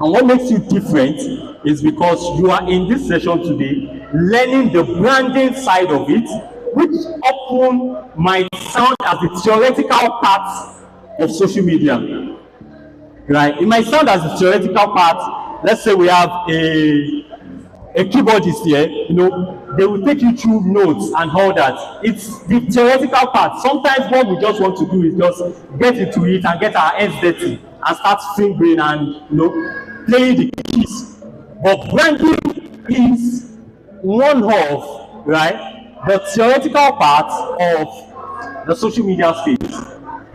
And what makes you different is because you are in this session today learning the branding side of it, which often might sound as the theoretical part of social media, right? It might sound as the theoretical part. Let's say we have a keyboardist here, they will take you through notes and all that. It's the theoretical part. Sometimes what we just want to do is just get into it and get our hands dirty and start fingering and playing the keys. But branding is one of, right, the theoretical part of the social media space.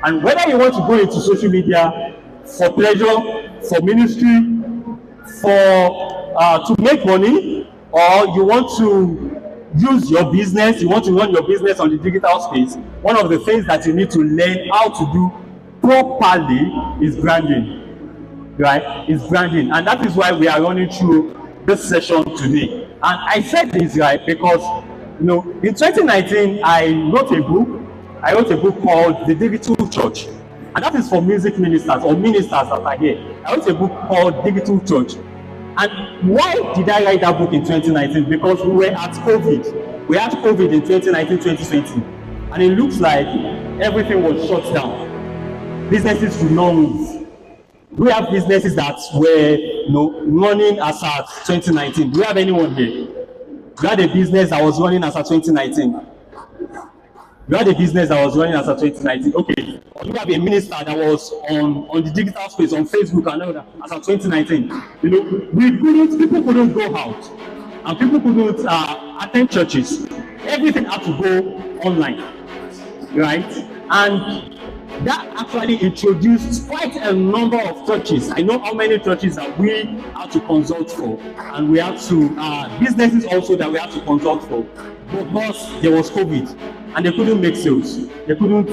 And whether you want to go into social media for pleasure, for ministry, for to make money, or you want to use your business, you want to run your business on the digital space, one of the things that you need to learn how to do properly is branding, right? Is branding. And that is why we are running through this session today. And I said this, right, because in 2019 I wrote a book called The Digital Church, and that is for music ministers or ministers that are here. I wrote a book called Digital Church. And why did I write that book in 2019? Because we were at COVID. We had COVID in 2019, 2020. And it looks like everything was shut down. Businesses could not move. We have businesses that were running as at 2019. Do we have anyone here? We had a business that was running as at 2019. You had a business that was running as of 2019. Okay. You have a minister that was on the digital space, on Facebook and all that, as of 2019. People couldn't go out, and people couldn't attend churches. Everything had to go online, right? And that actually introduced quite a number of churches. I know how many churches that we had to consult for, and we had to businesses also that we had to consult for, because there was COVID. And they couldn't make sales. They couldn't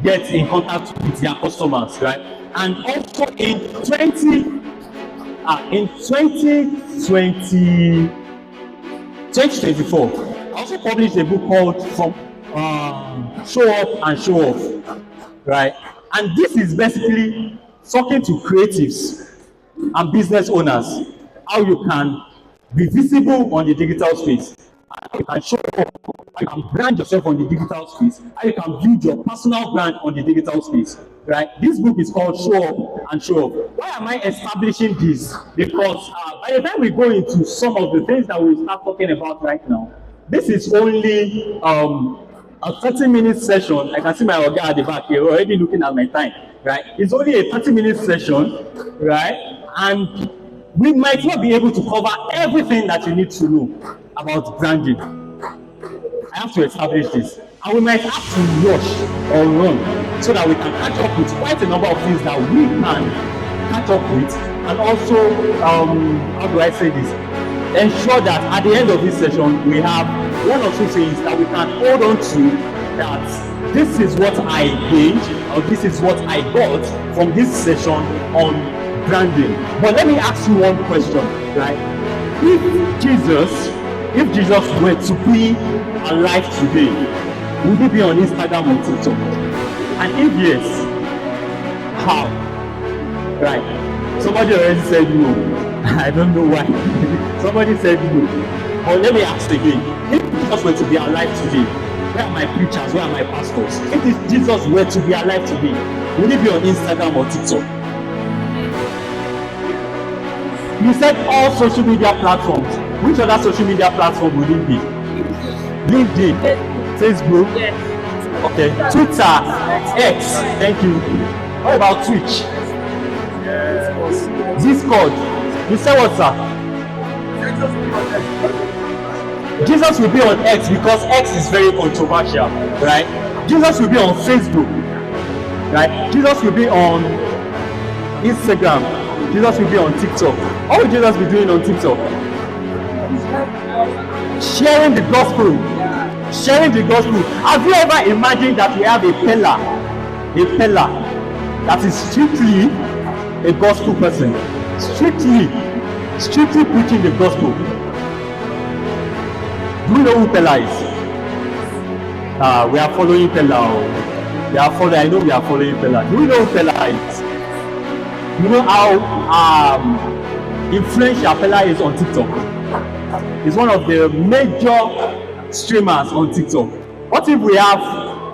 get in contact with their customers, right? And also in 2024, I also published a book called From Show Up and Show Off, right? And this is basically talking to creatives and business owners how you can be visible on the digital space. You can show up, you can brand yourself on the digital space, and you can build your personal brand on the digital space, right? This book is called Show Up and Show Off. Why am I establishing this? Because by the time we go into some of the things that we start talking about right now, this is only a 30-minute session. I can see my Oga at the back here already looking at my time, right? It's only a 30-minute session, right? And we might not be able to cover everything that you need to know about branding. I have to establish this, and we might have to rush or run so that we can catch up with quite a number of things that we can catch up with, and also how do I say this, ensure that at the end of this session we have one or two things that we can hold on to, that this is what I gained or this is what I got from this session on branding. But let me ask you one question, right? If Jesus were to be alive today, would he be on Instagram or TikTok? And if yes, how? Right. Somebody already said no. I don't know why. Somebody said no. But let me ask again. If Jesus were to be alive today, where are my preachers? Where are my pastors? If Jesus were to be alive today, would he be on Instagram or TikTok? You said all social media platforms. Which other social media platform would it be? LinkedIn, Facebook, okay, Twitter, X, thank you. What about Twitch? Discord. You said what, sir? Jesus will be on X because X is very controversial, right? Jesus will be on Facebook, right? Jesus will be on Instagram. Jesus will be on TikTok. What will Jesus be doing on TikTok? Sharing the gospel. Sharing the gospel. Have you ever imagined that we have a pillar that is strictly a gospel person, strictly preaching the gospel? Do you know who Pella is? We are following Pella. I know we are following Pella. Do you know who Pella is? You know how influential fella is on TikTok. He's one of the major streamers on TikTok. What if we have,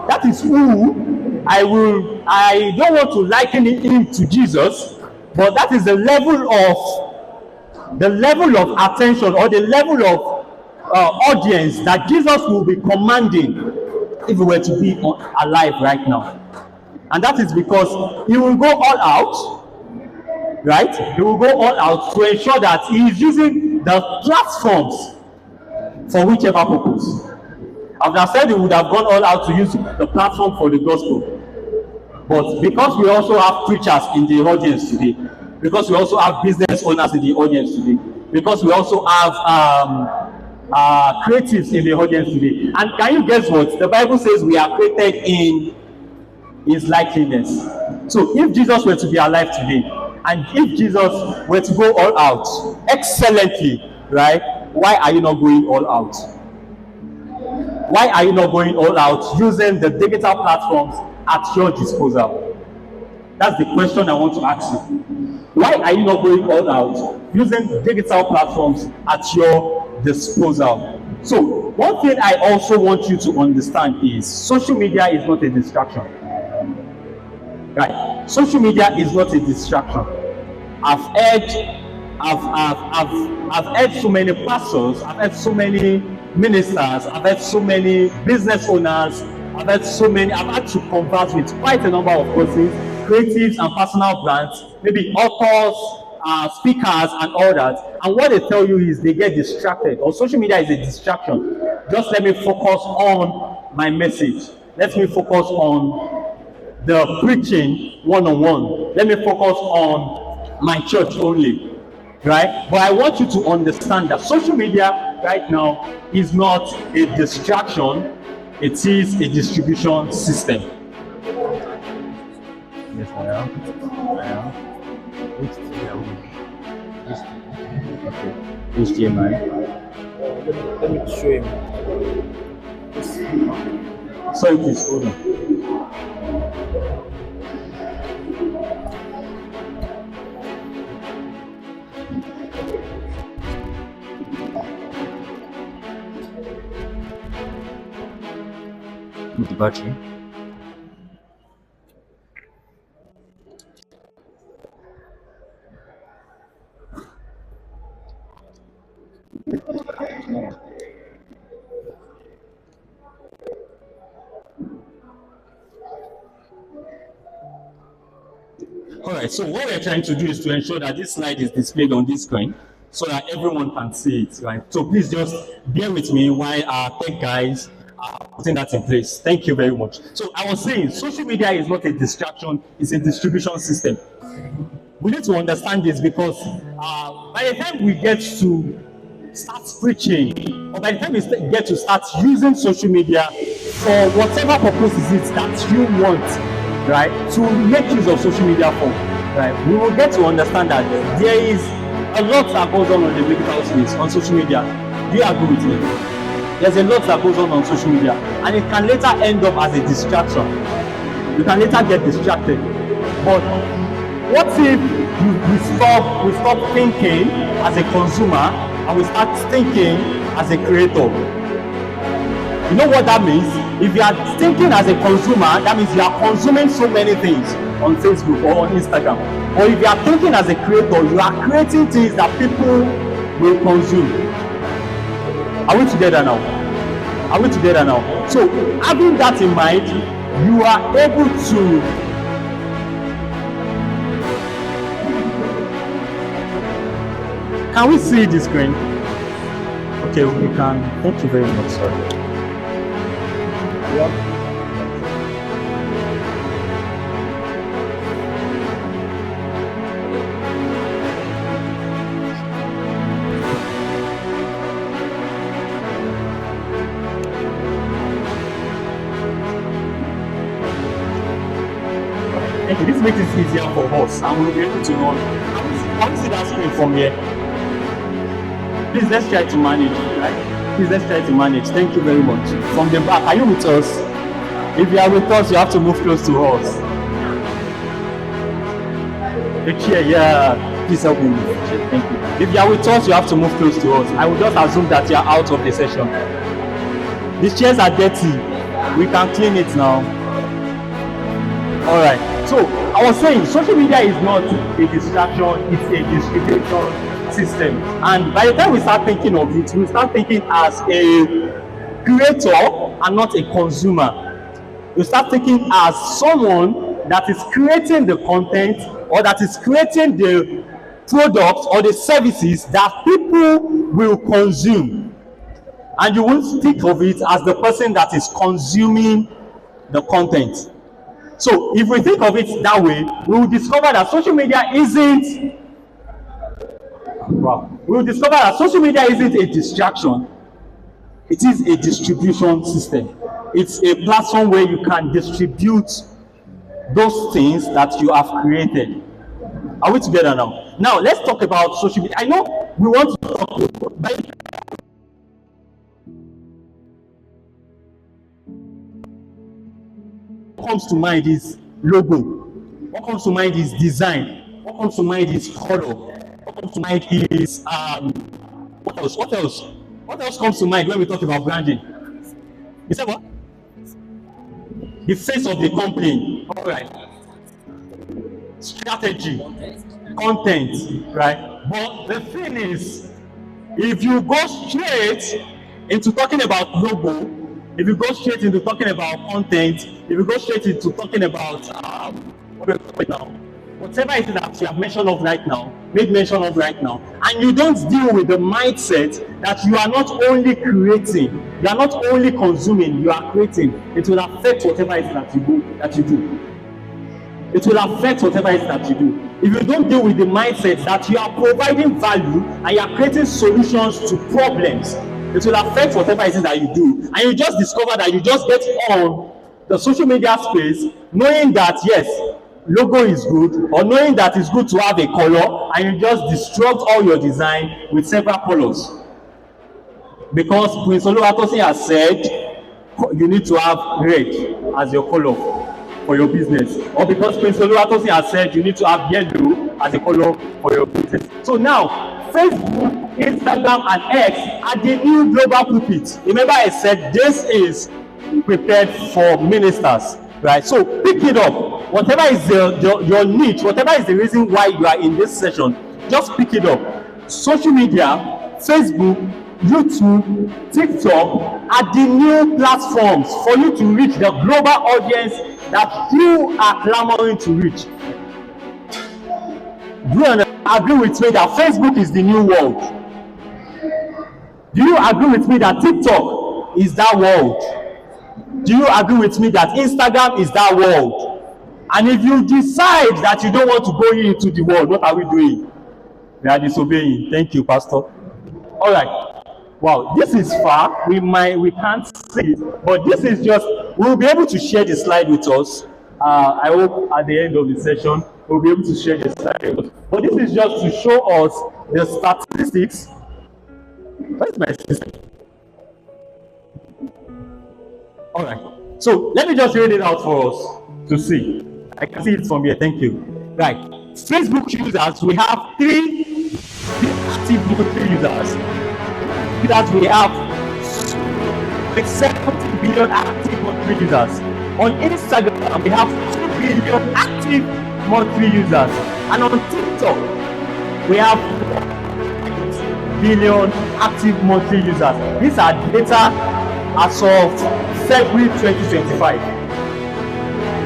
that is who I don't want to liken him to Jesus, but that is the level of attention or the level of audience that Jesus will be commanding if he were to be alive right now. And that is because he will go all out, right? He will go all out to ensure that he is using the platforms for whichever purpose. As I said, he would have gone all out to use the platform for the gospel. But because we also have preachers in the audience today, because we also have business owners in the audience today, because we also have creatives in the audience today. And can you guess what? The Bible says we are created in his likeness. So if Jesus were to be alive today, and if Jesus were to go all out excellently, right? Why are you not going all out? Why are you not going all out using the digital platforms at your disposal? That's the question I want to ask you. Why are you not going all out using digital platforms at your disposal? So one thing I also want you to understand is social media is not a distraction. Right? Social media is not a distraction. I've heard so many pastors, I've heard so many ministers, I've heard so many business owners, I've had to converse with quite a number of persons, creatives and personal brands, maybe authors, speakers and all that. And what they tell you is they get distracted, or social media is a distraction. Just let me focus on my message. Let me focus on the preaching one-on-one. Let me focus on my church only, right? But I want you to understand that social media right now is not a distraction, it is a distribution system. Yes, I am. HDMI. Let me show him. So it is, hold on. With the battery. Alright, so what we're trying to do is to ensure that this slide is displayed on this screen so that everyone can see it, right? So please just bear with me while our tech guys are putting that in place. Thank you very much. So I was saying, social media is not a distraction, it's a distribution system. We need to understand this because by the time we get to start preaching, or by the time we get to start using social media for whatever purpose is it that you want, right, to make use of social media for, right, we will get to understand that there is a lot that goes on the medical space, on social media. Do you agree with me? There's a lot that goes on social media, and it can later end up as a distraction. You can later get distracted. But what if we stop thinking as a consumer and we start thinking as a creator? You know what that means? If you are thinking as a consumer, that means you are consuming so many things on Facebook or on Instagram. Or if you are thinking as a creator, you are creating things that people will consume. Are we together now? Are we together now? So having that in mind, you are able to can we see the screen? Okay, we can. Thank you very much, sir. Yep. Thank you. This makes it easier for us, and we'll be able to run. Can we see that screen from here? Please, let's try to manage, right? Please, let's try to manage. Thank you very much. From the back, are you with us? If you are with us, you have to move close to us. The chair, yeah. Please help me move the chair. Thank you. If you are with us, you have to move close to us. I will just assume that you are out of the session. These chairs are dirty. We can clean it now. All right. So I was saying, social media is not a distraction; it's a distribution system. And by the time we start thinking of it, we start thinking as a creator and not a consumer. You start thinking as someone that is creating the content or that is creating the products or the services that people will consume, and you won't think of it as the person that is consuming the content. So if we think of it that way, we will discover that social media isn't a distraction. It is a distribution system. It's a platform where you can distribute those things that you have created. Are we together now? Now let's talk about social media. I know we want to talk about what comes to mind is logo. What comes to mind is design. What comes to mind is color. What comes to mind is what else? What else? What else comes to mind when we talk about branding? You said what? The face of the company. All right. Strategy, content, right? But the thing is, if you go straight into talking about logo, if you go straight into talking about content, if you go straight into talking about whatever it is that you have mentioned of right now, made mention of right now, and you don't deal with the mindset that you are not only creating, you are not only consuming, you are creating, it will affect whatever it is that you do. It will affect whatever it is that you do. If you don't deal with the mindset that you are providing value and you are creating solutions to problems, it will affect whatever it is that you do. And you just discover that you just get on the social media space knowing that yes, logo is good, or knowing that it's good to have a color, and you just destruct all your design with several colors. Because Prince Oluwatosin has said you need to have red as your color for your business, or because Prince Oluwatosin has said you need to have yellow as a color for your business. So now, Facebook, Instagram, and X are the new global pulpit. Remember, I said this is prepared for ministers, right? So pick it up. Whatever is your niche, whatever is the reason why you are in this session, just pick it up. Social media, Facebook, YouTube, TikTok are the new platforms for you to reach the global audience that you are clamoring to reach. Do you agree with me that Facebook is the new world? Do you agree with me that TikTok is that world? Do you agree with me that Instagram is that world? And if you decide that you don't want to go into the world, what are we doing? We are disobeying. Thank you, Pastor. All right. Wow, this is far. We can't see it, but this is just. We'll be able to share the slide with us. I hope at the end of the session we'll be able to share the slide with us. But this is just to show us the statistics. Where's my system? All right. So let me just read it out for us to see. I can see it from here. Thank you. Right. Facebook users, we have 3 active monthly users. That we have 70 billion active monthly users. On Instagram, we have 2 billion active monthly users. And on TikTok, we have 8 billion active monthly users. These are data as of February 2025.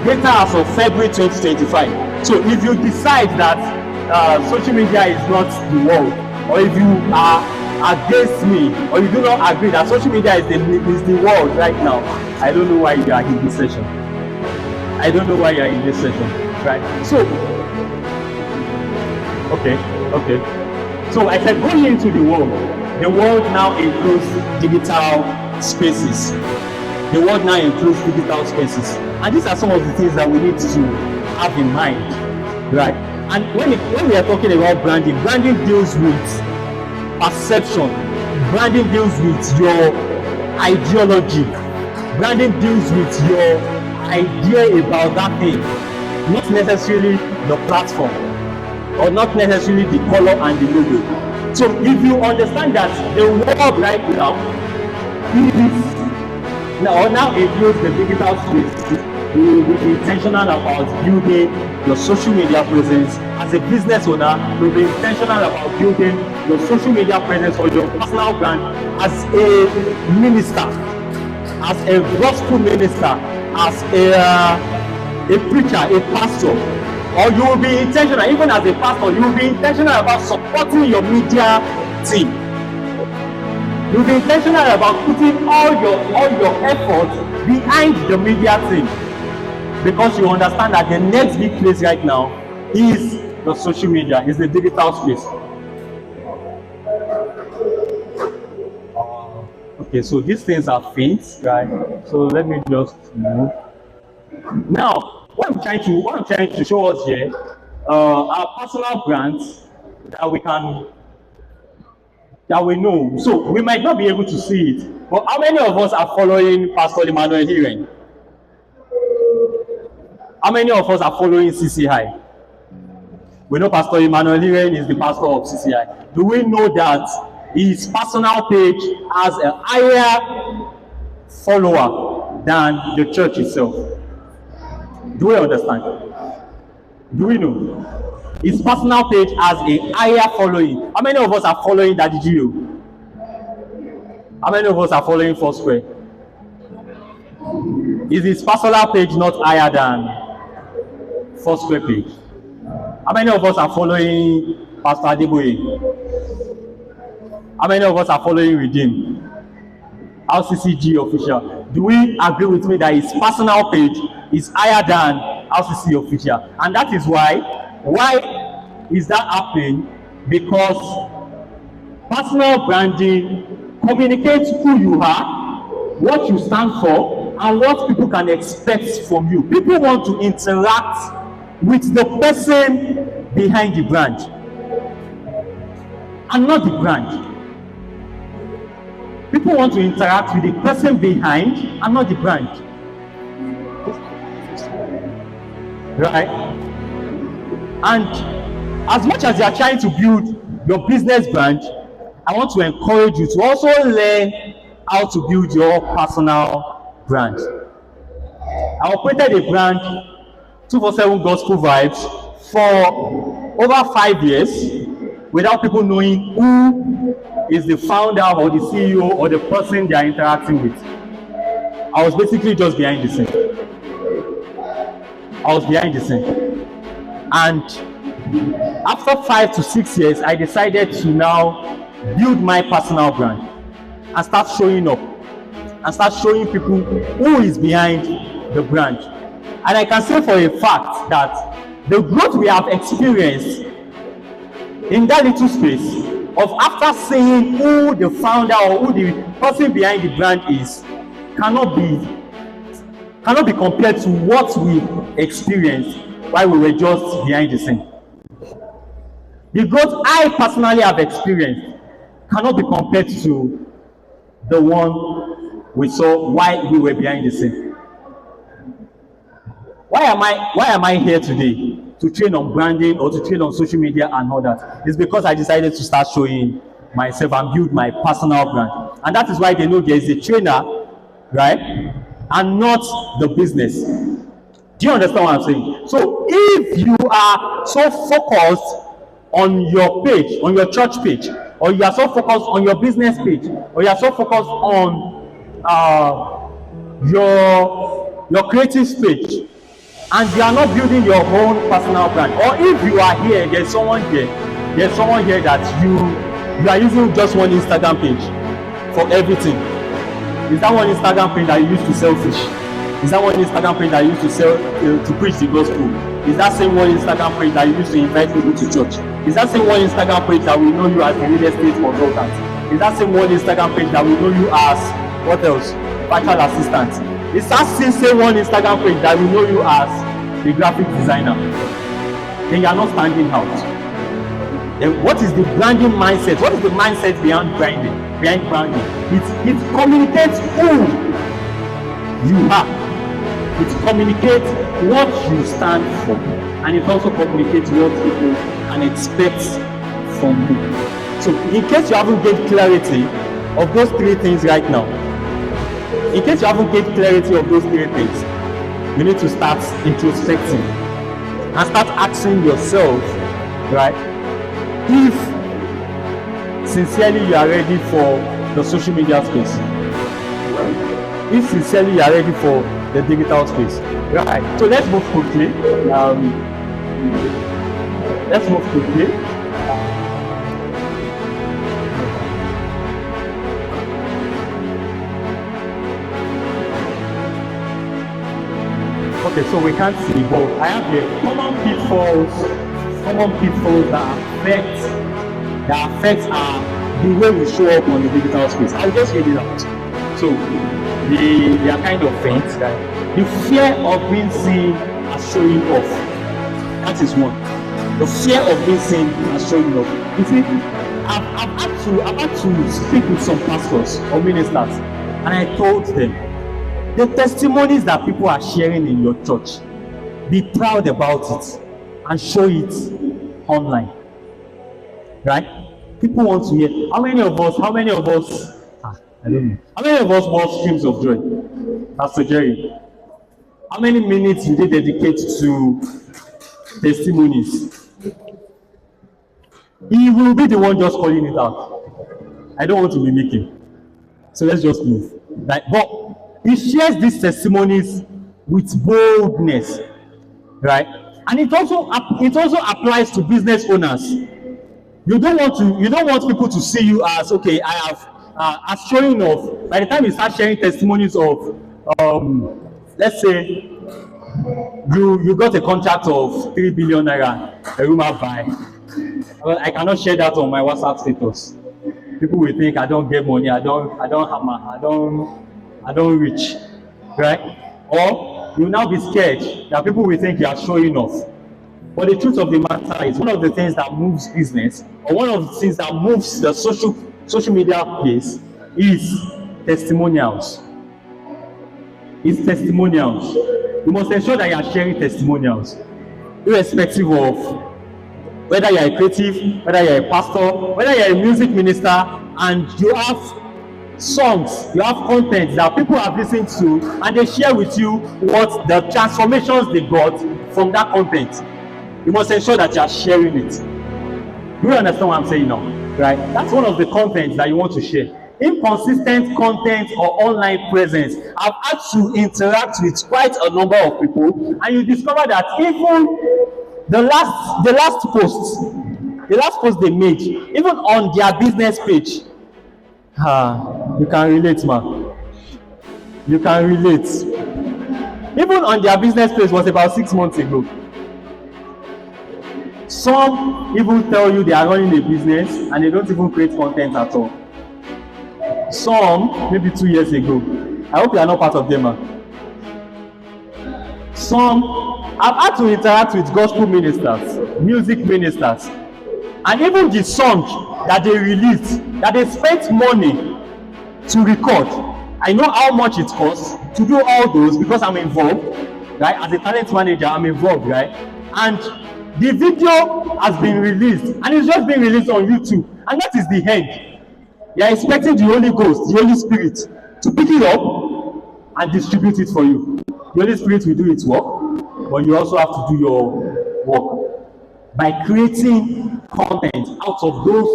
Data as of February 2025. So if you decide that social media is not the world, or if you are against me, or you do not agree that social media is the world right now, I don't know why you are in this session. I don't know why you are in this session, right? So, okay. So I said going into the world now includes digital spaces. The world now includes digital spaces. And these are some of the things that we need to have in mind, right? And when we are talking about branding deals with perception. Branding deals with your ideology. Branding deals with your idea about that thing, not necessarily the platform, or not necessarily the color and the logo. So if you understand that the world right now is now includes the digital space, you will be intentional about building your social media presence. As a business owner, you'll be intentional about building your social media presence or your personal brand. As a minister, as a gospel minister, as a preacher, a pastor, or you will be intentional, even as a pastor, you will be intentional about supporting your media team. You'll be intentional about putting all your efforts behind the media team, because you understand that the next big place right now is the social media, is the digital space. Okay, so these things are faint, right? So let me just move. Now, what I'm trying to show us here are personal brands that we know. So we might not be able to see it, but how many of us are following Pastor Emmanuel Hiren? How many of us are following CCI? We know Pastor Emmanuel Hiren is the pastor of CCI. Do we know that his personal page has a higher follower than the church itself? Do we understand? Do we know? His personal page has a higher following. How many of us are following Daddy Gio? How many of us are following Foursquare? Is his personal page not higher than Foursquare page? How many of us are following Pastor Adeboye? How many of us are following Redeem? RCCG official? Do we agree with me that his personal page is higher than RCC official? And that is why is that happening? Because personal branding communicates who you are, what you stand for, and what people can expect from you. People want to interact with the person behind the brand and not the brand. People want to interact with the person behind and not the brand. Right? And as much as you are trying to build your business brand, I want to encourage you to also learn how to build your personal brand. I operated a brand, 247 Gospel Vibes, for over 5 years without people knowing who is the founder or the CEO or the person they are interacting with. I was basically just behind the scene. And after 5 to 6 years, I decided to now build my personal brand and start showing up and start showing people who is behind the brand. And I can say for a fact that the growth we have experienced in that little space of after seeing who the founder or who the person behind the brand is cannot be compared to what we experienced while we were just behind the scene. The growth I personally have experienced cannot be compared to the one we saw while we were behind the scene. Why am I here today? To train on branding or to train on social media and all that? It's because I decided to start showing myself and build my personal brand. And that is why they know there is a trainer, right? And not the business. Do you understand what I'm saying? So if you are so focused on your page, on your church page, or you are so focused on your business page, or you are so focused on your creative page, and you are not building your own personal brand, or if you are here, there's someone here that you are using just one Instagram page for everything. Is that one Instagram page that you use to sell fish? Is that one Instagram page that you use to sell to preach the gospel? Is that same one Instagram page that you use to invite people to church? Is that same one Instagram page that we know you as a real estate consultant? Is that same one Instagram page that we know you as what else? Virtual assistant? Is that same one Instagram page that we know you as a graphic designer? Then you are not standing out. Then what is the branding mindset? What is the mindset behind branding? It communicates who you are. It communicates what you stand for, and it also communicates what people can expect from you. So in case you haven't gained clarity of those three things right now, in case you haven't gained clarity of those three things, you need to start introspecting and start asking yourself, right, if sincerely you are ready for the social media space, if sincerely you are ready for the digital space, right? So let's move quickly. Let's move quickly. Okay, so we can't see, but I have the common pitfalls that affect the way we show up on the digital space. I'll just read it out. So they are kind of things, right? The fear of being seen as showing off. That is one. The fear of being seen as showing off. You see, I've had to speak with some pastors or ministers, and I told them, the testimonies that people are sharing in your church, be proud about it and show it online, right? People want to hear. How many of us I don't know, how many of us watch Streams of Joy? Pastor Jerry, how many minutes did they dedicate to testimonies? He will be the one just calling it out. I don't want to be making, so let's just move, right? But he shares these testimonies with boldness, right? And it also applies to business owners. You don't want people to see you as, okay, I have as showing off. By the time you start sharing testimonies of let's say you got a contract of 3 billion naira, a rumor buy. Well, I cannot share that on my WhatsApp status. People will think I don't get money, I don't hammer, I don't reach, right? Or you now be scared that people will think you are showing off. But the truth of the matter is, one of the things that moves business, or one of the things that moves the social media place, is testimonials. It's testimonials. You must ensure that you are sharing testimonials, irrespective of whether you are a creative, whether you are a pastor, whether you are a music minister, and you have songs, you have content that people have listened to, and they share with you what the transformations they got from that content. You must ensure that you are sharing it. Do you understand what I'm saying now? Right? That's one of the contents that you want to share. Inconsistent content or online presence. I've had to interact with quite a number of people, and you discover that even the last post they made, even on their business page, you can relate, man. You can relate. Even on their business page was about 6 months ago. Some even tell you they are running a business and they don't even create content at all. Some maybe 2 years ago. I hope you are not part of them. Some I've had to interact with gospel ministers, music ministers, and even the song that they released, that they spent money to record. I know how much it costs to do all those because I'm involved, right? As a talent manager, I'm involved, right? And the video has been released, and it's just been released on YouTube, and that is the end. You are expecting the Holy Ghost, the Holy Spirit, to pick it up and distribute it for you. The Holy Spirit will do its work, but you also have to do your work by creating content out of those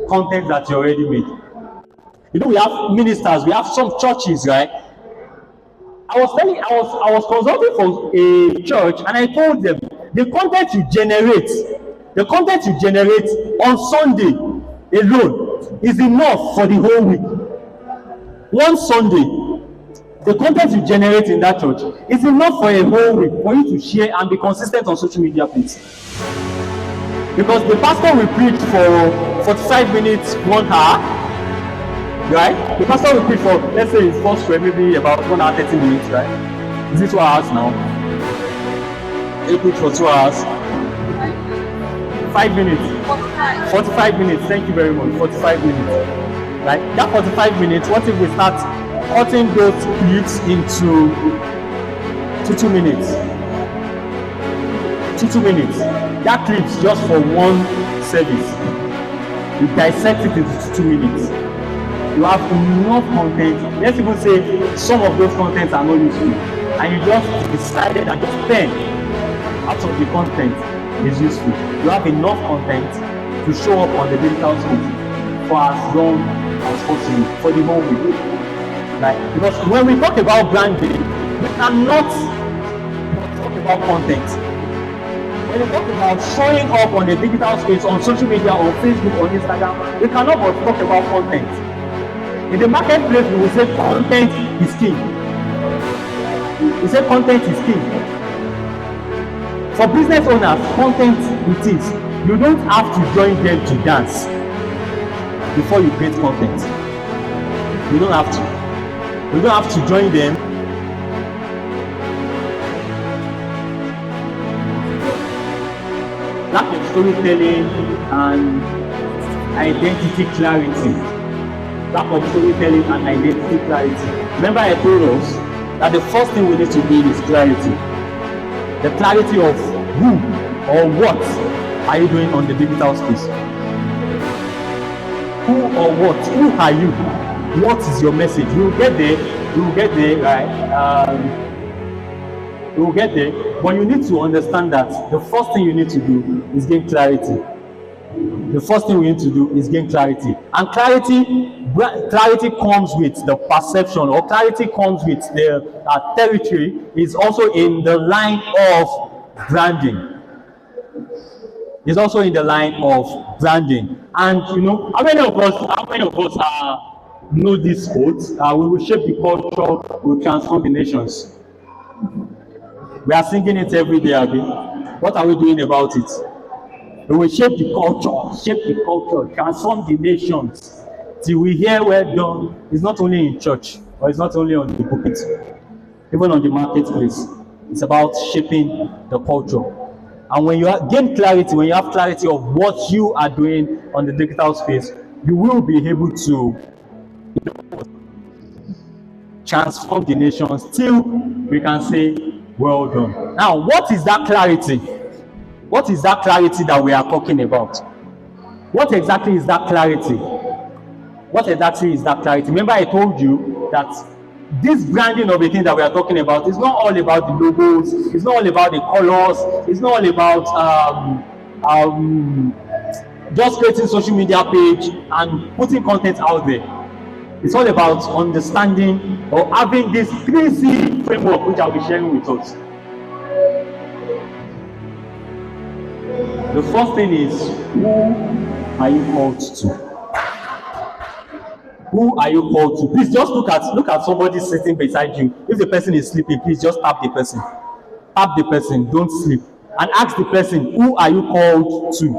content that you already made. You know, we have ministers, we have some churches, right? I was consulting for a church, and I told them the content you generate on Sunday alone is enough for the whole week. One Sunday, the content you generate in that church is enough for a whole week for you to share and be consistent on social media places. Because the pastor will preach for 45 minutes, 1 hour, right? The pastor will preach for, let's say, his first prayer, maybe about 1 hour, 30 minutes, right? Is it 2 hours now? He preach for 2 hours. 5 minutes. 45 minutes. Thank you very much. 45 minutes. Right? That 45 minutes, what if we start cutting those clips into 2 minutes? 2 minutes. That clips just for one service. You dissect it into 2 minutes. You have enough content. Let's even say some of those contents are not useful, and you just decided that just 10 out of the content is useful. You have enough content to show up on the digital space for as long as possible for the whole week. Right? Because when we talk about branding, we cannot talk about content. When we talk about showing up on the digital space, on social media, on Facebook, on Instagram, we cannot but talk about content. In the marketplace, we will say content is king. We say content is king. For business owners, content it is. You don't have to join them to dance before you create content. You don't have to. You don't have to join them. Lack of storytelling and identity clarity. Lack of storytelling and identity clarity. Remember, I told us that the first thing we need to build is clarity. The clarity of who or what are you doing on the digital space? Who or what? Who are you? What is your message? You will get there. You will get there, right? You will get there. But you need to understand that the first thing you need to do is gain clarity. The first thing we need to do is gain clarity. And clarity comes with the perception, or clarity comes with the territory, is also in the line of branding. It's also in the line of branding. And you know, how many of us know this quote? We will shape the culture, we will transform the nations. We are singing it every day, Abi. What are we doing about it? We will shape the culture, transform the nations. Till we hear well done. It's not only in church, or it's not only on the pulpit, even on the marketplace. It's about shaping the culture. And when you gain clarity, when you have clarity of what you are doing on the digital space, you will be able to transform the nations till we can say, well done. Now, what is that clarity? What is that clarity that we are talking about? What exactly is that clarity? What exactly is that clarity? Remember, I told you that this branding of a thing that we are talking about is not all about the logos, it's not all about the colors, it's not all about just creating social media page and putting content out there. It's all about understanding or having this 3C framework, which I'll be sharing with us. The first thing is, who are you called to? Who are you called to? Please just look at somebody sitting beside you. If the person is sleeping, please just tap the person. Tap the person, don't sleep. And ask the person, who are you called to?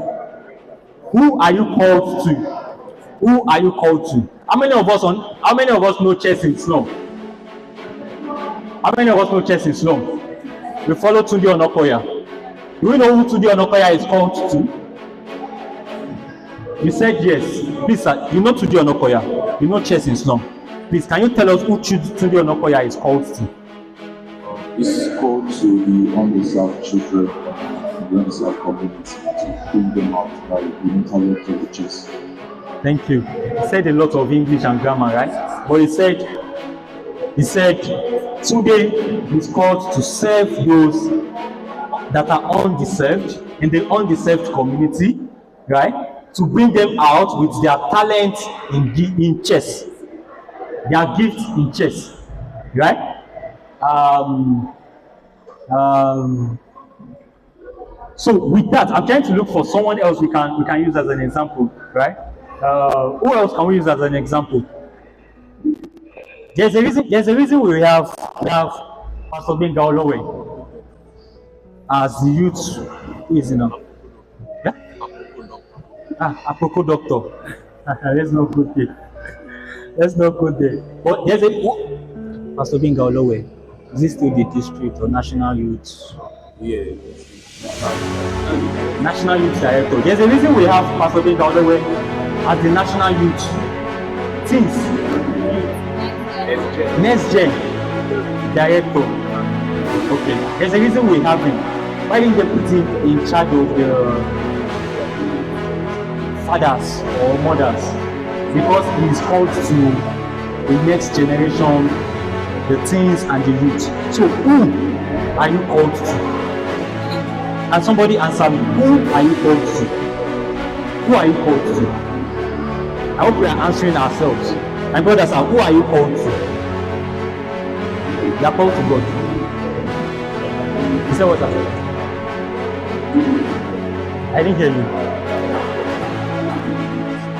Who are you called to? Who are you called to? How many of us know chess in slum? How many of us know chess in slum? We follow Tunde Onakoya. Do you know who Tunde Onakoya is called to? You said yes. Please, sir, you know Tunde Onakoya. You know chess in slum. Please, can you tell us who Tunde Onakoya is called to? It's called to the undeserved children, the undeserved community, to bring them out by the intellect of the chess. Thank you. He said a lot of English and grammar, right? But he said Tunde is called to serve those that are undeserved in the undeserved community, right? To bring them out with their talent in chess, their gifts in chess, right? So with that, I'm trying to look for someone else we can use as an example, right? Who else can we use as an example? There's a reason we have Pastor Benga Olowe as the youth is, you know. Yeah? Apropos doctor. Let's not go there. Let's not go there. But there's a Pastor Benga Olowe. Is this still the district or national youth? Yeah. National Youth Director. There's a reason we have Pastor Benga Olowe as the National Youth Teams Next Gen Director. Okay. There's a reason we have him. Why didn't they put him in charge of the fathers or mothers, because he is called to the next generation, the teens and the youth. So who are you called to? And somebody answer me, who are you called to? Who are you called to? I hope we are answering ourselves. My brothers, who are you called to? You are called to God. You say what? I didn't hear you.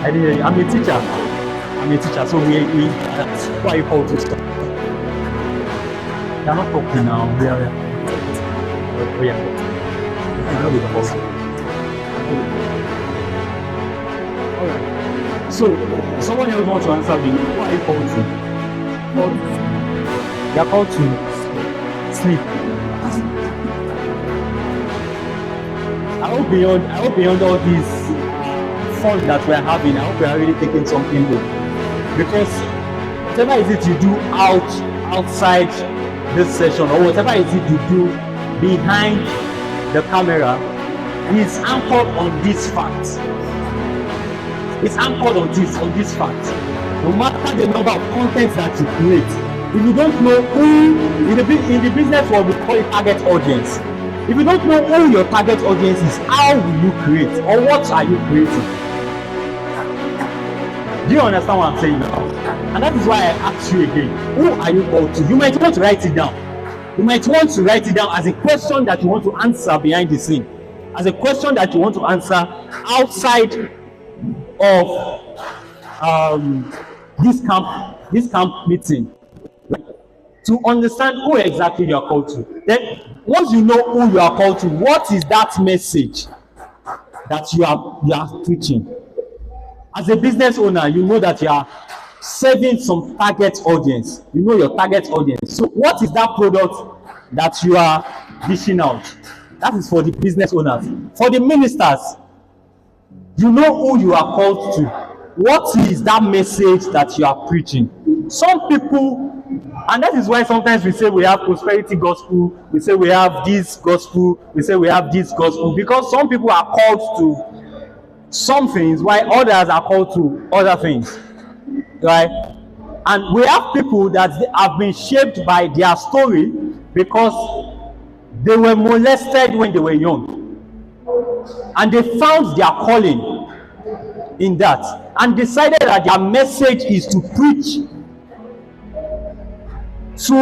I didn't hear you. I'm a teacher. So who are you called to? You're not talking now. We are. Alright. So someone else wants to answer me. Who are you called to? You are called to sleep. I hope beyond all these fun that we're having, I hope we are really taking something home. Because whatever is it you do outside this session, or whatever is it you do behind the camera, is anchored on this fact. It's anchored on this fact. No matter the number of contents that you create, if you don't know who, in the business world we call it target audience. If you don't know who your target audience is, how will you create, or what are you creating? Do you understand what I'm saying now? And that is why I ask you again, who are you called to? You might want to write it down. You might want to write it down as a question that you want to answer behind the scene, as a question that you want to answer outside of this camp meeting, to understand who exactly you are called to. Then once you know who you are called to, what is that message that you are preaching? As a business owner, you know that you are serving some target audience. You know your target audience. So what is that product that you are dishing out? That is for the business owners. For the ministers, you know who you are called to. What is that message that you are preaching? Some people, and that is why sometimes we say we have prosperity gospel, we say we have this gospel, we say we have this gospel, because some people are called to some things while others are called to other things, right? And we have people that have been shaped by their story because they were molested when they were young, and they found their calling in that and decided that their message is to preach to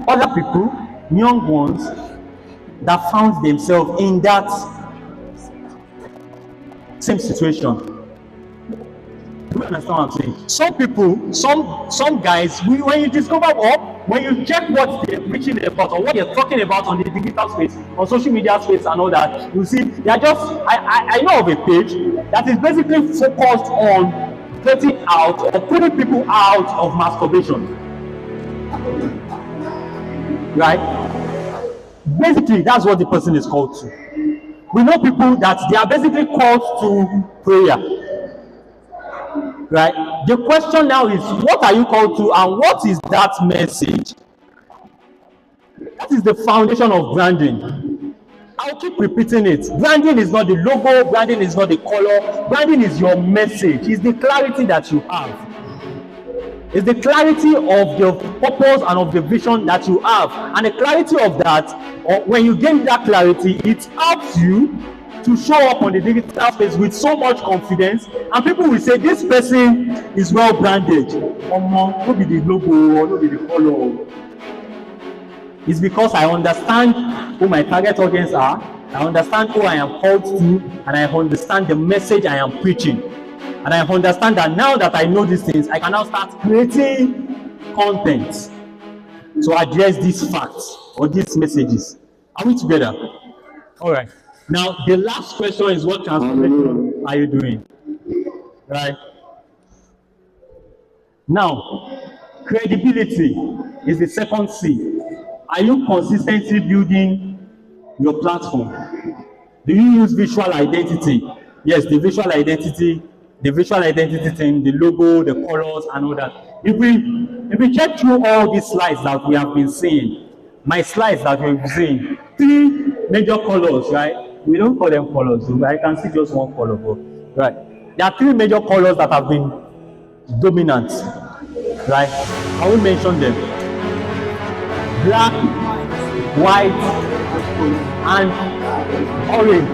other people, young ones that found themselves in that same situation. Do you understand what I'm saying? Some people, some guys, when you discover, or when you check what they're preaching about or what they're talking about on the digital space, on social media space and all that, you see, they are just, I know of a page that is basically focused on getting out or putting people out of masturbation. Right? Basically, that's what the person is called to. We know people that they are basically called to prayer. Right? The question now is, what are you called to, and what is that message? That is the foundation of branding. I'll keep repeating it. Branding is not the logo, branding is not the color, branding is your message. It's the clarity that you have. It's the clarity of the purpose and of the vision that you have. And the clarity of that, or when you gain that clarity, it helps you to show up on the digital space with so much confidence, and people will say this person is well branded. No be the logo or no be the color. It's because I understand who my target audience are, I understand who I am called to, and I understand the message I am preaching. And I understand that now that I know these things, I can now start creating content to address these facts or these messages. Are we together? All right. Now, the last question is, what transformation are you doing? Right? Now, credibility is the second C. Are you consistently building your platform? Do you use visual identity? Yes, the visual identity thing, the logo, the colors, and all that. If we check through all these slides that we have been seeing, my slides that we've been seeing, 3 major colors, right? We don't call them colors, I can see just one color, right? There are three major colors that have been dominant, right? I will mention them: black, white, and orange.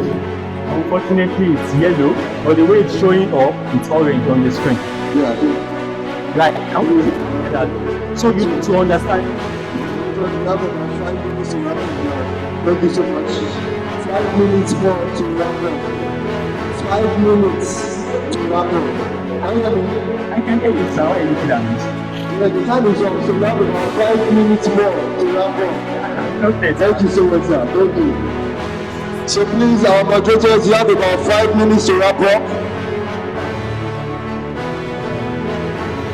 Unfortunately, it's yellow, but the way it's showing up, it's orange on the screen. Yeah, I think. Right? How will you say that? So you need to understand. Thank you so much. 5 minutes more to wrap up. 5 minutes to wrap up. Can you hear me? I can hear you, sir. Why are you looking at me? Yeah, the time is up, so we have about 5 minutes more to wrap up. Okay. Thank you so much, sir. Thank you. So please, our moderators, you have about 5 minutes to wrap up.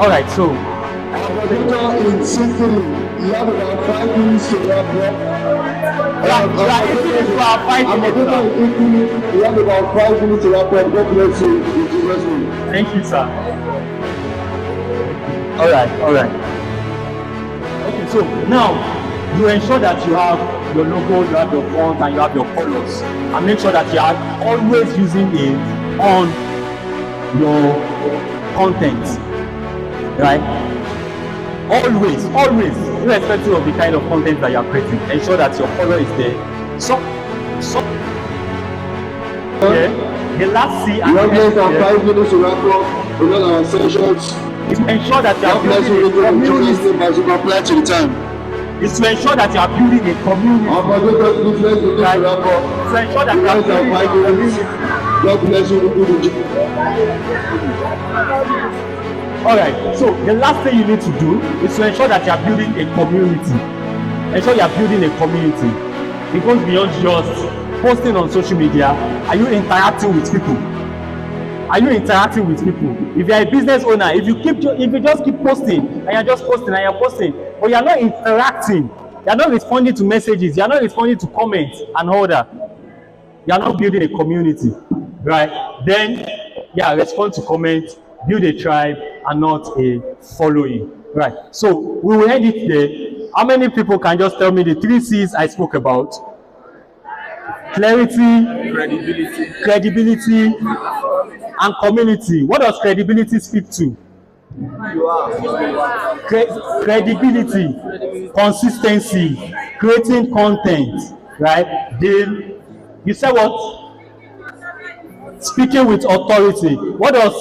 All right. So Our moderator in Symphony, you have about 5 minutes to wrap up. you are 8 minutes for our 5 Our minutes, moderator sir. in Italy, you have about 5 minutes to wrap up. God bless you. In Jesus' name. Thank you, sir. All right. Okay. So now you ensure that you have your logo, you have your font, and you have your colors, and make sure that you are always using it on your content, right? Always, irrespective of the kind of content that you are creating, ensure that your color is there. So yeah, the last C We and have less than S 5 minutes to wrap up. We got our sessions. is to ensure that you are God bless you. building a In Jesus' community. name, as you comply to the time. Is to ensure that you are building a community. Our moderators, please let's begin to Right? wrap up. To ensure that We you are less than building a 5 minutes. community. God bless you. All right. So the last thing you need to do is to ensure that you are building a community. Ensure you are building a community. It goes beyond just posting on social media. Are you interacting with people? Are you interacting with people? If you are a business owner, if you just keep posting and you're just posting and you're posting, but you're not interacting, you're not responding to messages, you're not responding to comments and all that, you're not building a community, right? Then, yeah, respond to comments, build a tribe, and not a following, right? So we will end it there. How many people can just tell me the 3 C's I spoke about? Clarity, credibility, and community. What does credibility speak to? Credibility, consistency, creating content, right? Then you said what? Speaking with authority. What does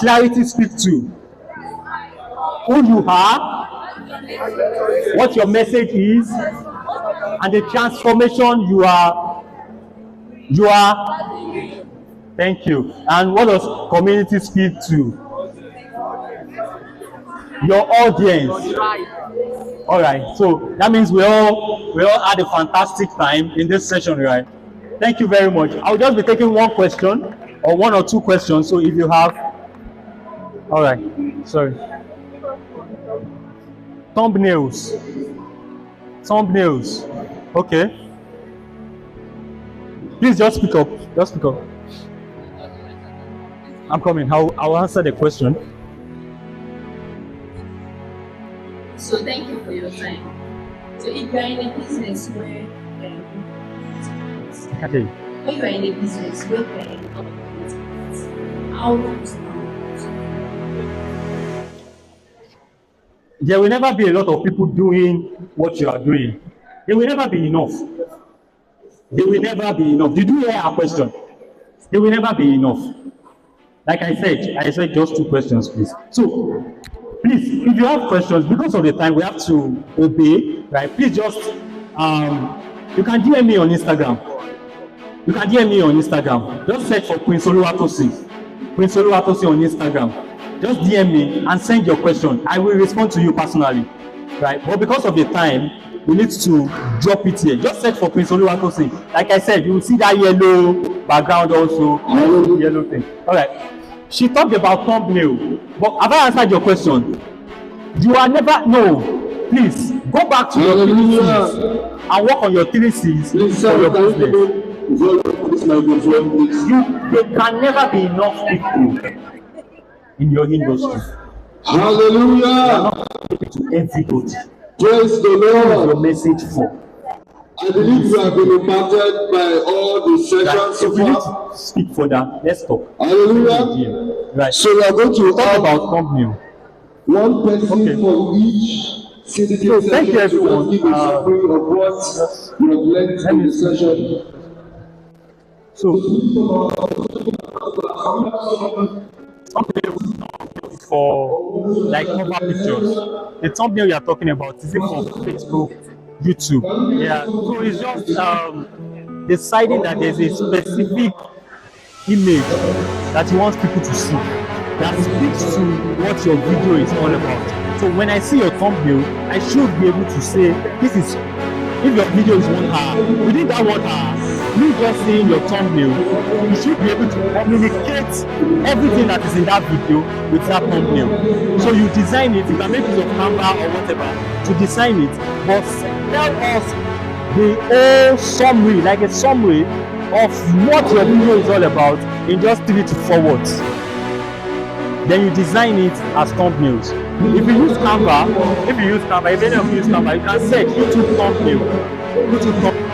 clarity speak to? Who you are, what your message is, and the transformation you are. Thank you. And what does community speak to? Your audience. All right. So that means we all had a fantastic time in this session, right? Thank you very much. I'll just be taking one question or 1 or 2 questions. So if you have, all right. Sorry. Thumbnails. Okay. Please just speak up. I'm coming. I'll answer the question. So thank you for your time. So if you are in a business where Okay. when you are in a business where how long There will never be a lot of people doing what you are doing. There will never be enough. Did you hear our question? There will never be enough. Like I said just 2 questions, please. So, please, if you have questions, because of the time, we have to obey, right? Please just, you can DM me on Instagram. Just search for Prince Oluwatosin on Instagram. Just DM me and send your question. I will respond to you personally, right? But because of the time, we need to drop it here. Just search for Prince Oluwatosin. Like I said, you will see that yellow background also, yellow thing. All right. She talked about thumbnail, but have I answered your question? You are never, no. Please go back to your 3 C's and work on your 3 C's for your business. There can never be enough people in your industry. Hallelujah. To everybody. Praise the What is Lord. your message for? I believe you have been impacted by all the sessions so If we need far. to speak further, let's stop. Hallelujah. Right. So we are going to Talk have about thumbnail. one person Okay. for each CDT So, session thank you, everyone. to just give a summary of what you have learned Let in me the session. So, for like cover pictures, the thumbnail you are talking about is it for Facebook, YouTube? Yeah. So it's just deciding that there's a specific image that you want people to see that speaks to what your video is all about. So when I see your thumbnail, I should be able to say this is, if your video is 1 hour, within that 1 hour, me just seeing your thumbnail, you should be able to communicate everything that is in that video with that thumbnail. So you design it, you can make use of Canva or whatever to design it, but tell us the whole summary, like a summary of what your video is all about in just 3 to 4 words. Then you design it as thumbnails. If you use Canva, if any of you use Canva, you can search YouTube thumbnail. YouTube thumbnail.